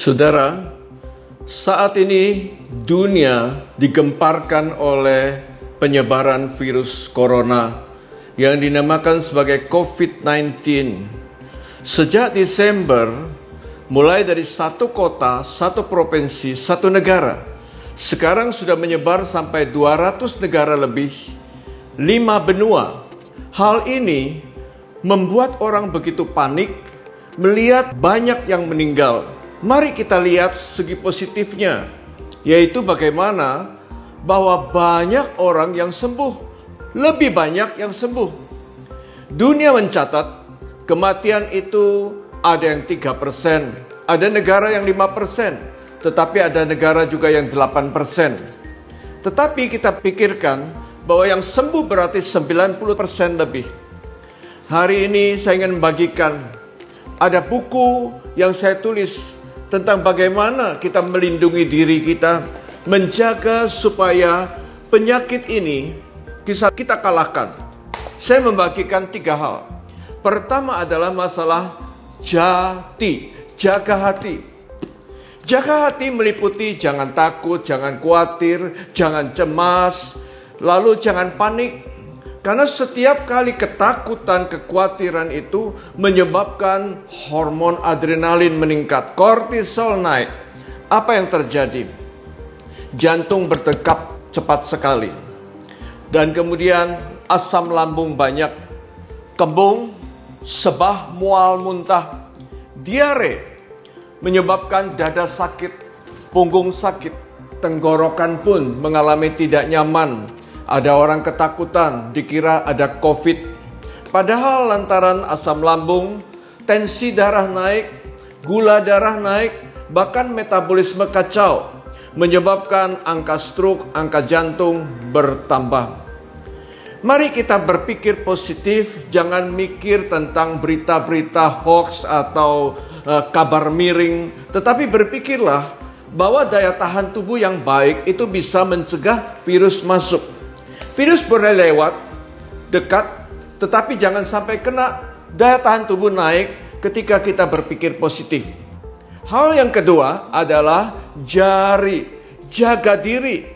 Saudara, saat ini dunia digemparkan oleh penyebaran virus corona yang dinamakan sebagai COVID-19. Sejak Desember, mulai dari satu kota, satu provinsi, satu negara, sekarang sudah menyebar sampai 200 negara lebih, 5 benua. Hal ini membuat orang begitu panik melihat banyak yang meninggal. Mari kita lihat segi positifnya, yaitu bagaimana bahwa banyak orang yang sembuh, lebih banyak yang sembuh. Dunia mencatat kematian itu ada yang 3%, ada negara yang 5%, tetapi ada negara juga yang 8%. Tetapi kita pikirkan bahwa yang sembuh berarti 90% lebih. Hari ini saya ingin membagikan, ada buku yang saya tulis tentang bagaimana kita melindungi diri kita, menjaga supaya penyakit ini bisa kita kalahkan. Saya membagikan 3 hal. Pertama adalah masalah jati, jaga hati. Jaga hati meliputi jangan takut, jangan khawatir, jangan cemas, lalu jangan panik. Karena setiap kali ketakutan, kekhawatiran itu menyebabkan hormon adrenalin meningkat, kortisol naik. Apa yang terjadi? Jantung berdetak cepat sekali. Dan kemudian asam lambung banyak, kembung, sebah, mual, muntah, diare, menyebabkan dada sakit, punggung sakit, tenggorokan pun mengalami tidak nyaman. Ada orang ketakutan, dikira ada COVID. Padahal lantaran asam lambung, tensi darah naik, gula darah naik, bahkan metabolisme kacau, menyebabkan angka stroke, angka jantung bertambah. Mari kita berpikir positif, jangan mikir tentang berita-berita hoax atau kabar miring, tetapi berpikirlah bahwa daya tahan tubuh yang baik itu bisa mencegah virus masuk. Virus boleh lewat, dekat, tetapi jangan sampai kena. Daya tahan tubuh naik ketika kita berpikir positif. Hal yang kedua adalah jaga diri.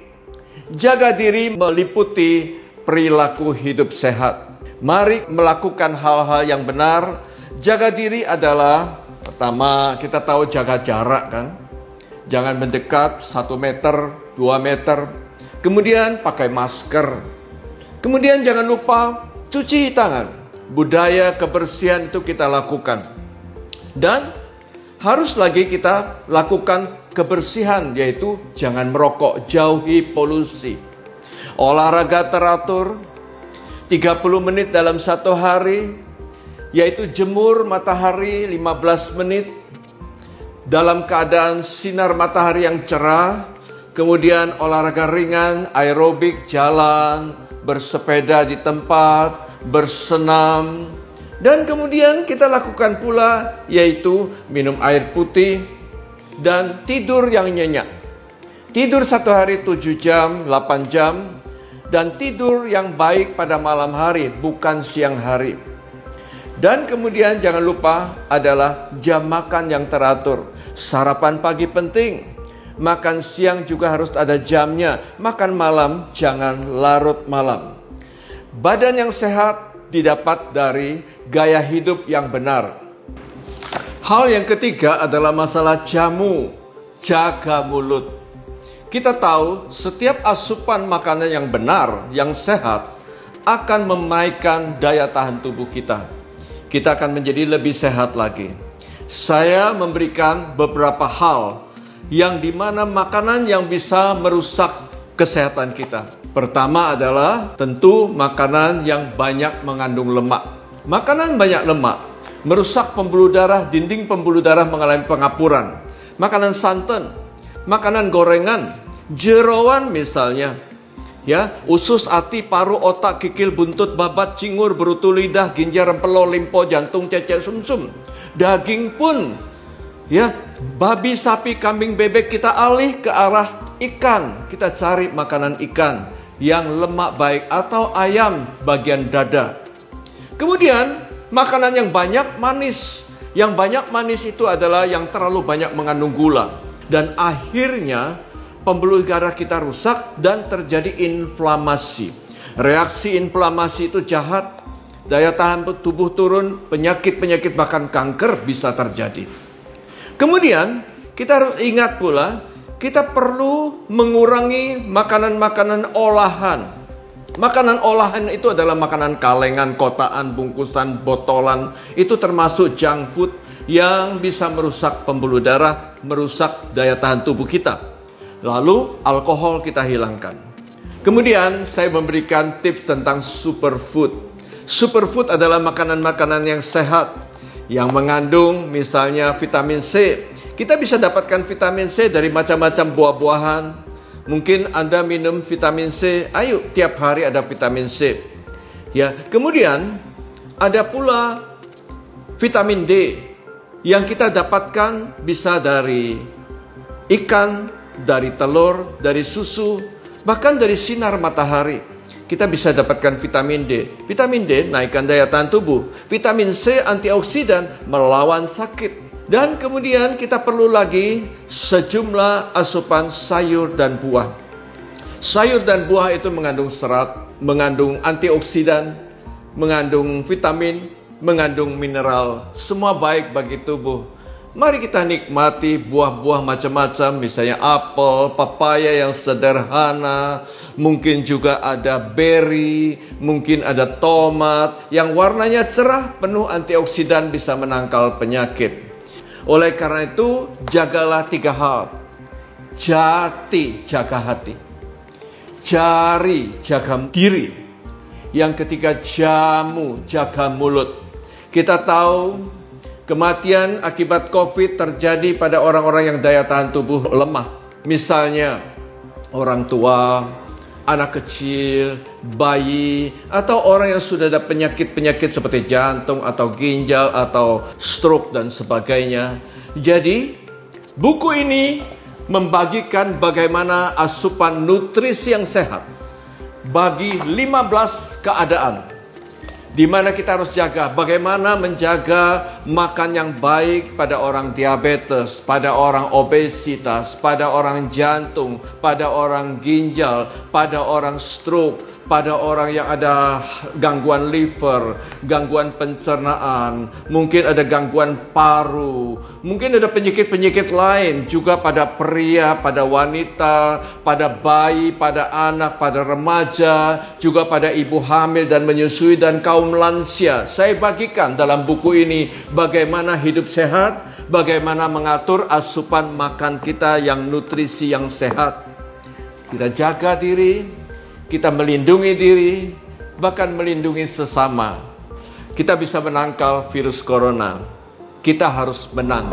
Jaga diri meliputi perilaku hidup sehat. Mari melakukan hal-hal yang benar. Jaga diri adalah, pertama kita tahu jaga jarak kan. Jangan mendekat 1 meter, 2 meter. Kemudian pakai masker. Kemudian jangan lupa cuci tangan. Budaya kebersihan itu kita lakukan. Dan harus lagi kita lakukan kebersihan, yaitu jangan merokok, jauhi polusi. Olahraga teratur 30 menit dalam 1 hari, yaitu jemur matahari 15 menit dalam keadaan sinar matahari yang cerah. Kemudian olahraga ringan, aerobik, jalan, bersepeda di tempat, bersenam. Dan kemudian kita lakukan pula yaitu minum air putih dan tidur yang nyenyak. Tidur 1 hari 7 jam, 8 jam. Dan tidur yang baik pada malam hari, bukan siang hari. Dan kemudian jangan lupa adalah jam makan yang teratur. Sarapan pagi penting. Makan siang juga harus ada jamnya. Makan malam jangan larut malam. Badan yang sehat didapat dari gaya hidup yang benar. Hal yang ketiga adalah masalah jamu. Jaga mulut. Kita tahu setiap asupan makanan yang benar, yang sehat, akan menaikkan daya tahan tubuh kita. Kita akan menjadi lebih sehat lagi. Saya memberikan beberapa hal yang dimana makanan yang bisa merusak kesehatan kita. Pertama adalah tentu makanan yang banyak mengandung lemak. Makanan banyak lemak merusak pembuluh darah, dinding pembuluh darah mengalami pengapuran. Makanan santan, makanan gorengan, jeroan misalnya, ya, usus, hati, paru, otak, kikil, buntut, babat, cingur, berutu lidah, ginjal, rempelo, limpo, jantung, cecek, sumsum. Daging pun, ya, babi, sapi, kambing, bebek, kita alih ke arah ikan. Kita cari makanan ikan yang lemak baik, atau ayam bagian dada. Kemudian makanan yang banyak manis, Yang banyak manis itu adalah yang terlalu banyak mengandung gula. Dan akhirnya pembuluh darah kita rusak dan terjadi inflamasi. Reaksi inflamasi itu jahat. Daya tahan tubuh turun, penyakit-penyakit bahkan kanker bisa terjadi. Kemudian kita harus ingat pula, kita perlu mengurangi makanan-makanan olahan. Makanan olahan itu adalah makanan kalengan, kotaan, bungkusan, botolan. Itu termasuk junk food yang bisa merusak pembuluh darah, merusak daya tahan tubuh kita. Lalu alkohol kita hilangkan. Kemudian saya memberikan tips tentang superfood. Superfood adalah makanan-makanan yang sehat, yang mengandung misalnya vitamin C. Kita bisa dapatkan vitamin C dari macam-macam buah-buahan. Mungkin Anda minum vitamin C, ayo tiap hari ada vitamin C. Ya, kemudian ada pula vitamin D yang kita dapatkan bisa dari ikan, dari telur, dari susu, bahkan dari sinar matahari. Kita bisa dapatkan vitamin D. Vitamin D naikkan daya tahan tubuh. Vitamin C antioksidan, melawan sakit. Dan kemudian kita perlu lagi sejumlah asupan sayur dan buah. Sayur dan buah itu mengandung serat, mengandung antioksidan, mengandung vitamin, mengandung mineral. Semua baik bagi tubuh. Mari kita nikmati buah-buah macam-macam, misalnya apel, papaya yang sederhana, mungkin juga ada beri, mungkin ada tomat yang warnanya cerah, penuh antioksidan, bisa menangkal penyakit. Oleh karena itu, jagalah 3 hal. Jati, jaga hati. Jari, jaga diri. Yang ketiga, jamu, jaga mulut. Kita tahu kematian akibat COVID terjadi pada orang-orang yang daya tahan tubuh lemah. Misalnya, orang tua, anak kecil, bayi, atau orang yang sudah ada penyakit-penyakit seperti jantung atau ginjal atau stroke dan sebagainya. Jadi, buku ini membagikan bagaimana asupan nutrisi yang sehat bagi 15 keadaan di mana kita harus jaga bagaimana menjaga makan yang baik pada orang diabetes, pada orang obesitas, pada orang jantung, pada orang ginjal, pada orang stroke, pada orang yang ada gangguan liver, gangguan pencernaan, mungkin ada gangguan paru, mungkin ada penyakit-penyakit lain juga pada pria, pada wanita, pada bayi, pada anak, pada remaja, juga pada ibu hamil dan menyusui dan kaum lansia. Saya bagikan dalam buku ini bagaimana hidup sehat, bagaimana mengatur asupan makan kita yang nutrisi yang sehat. Kita jaga diri, kita melindungi diri, bahkan melindungi sesama. Kita bisa menangkal virus corona. Kita harus menang.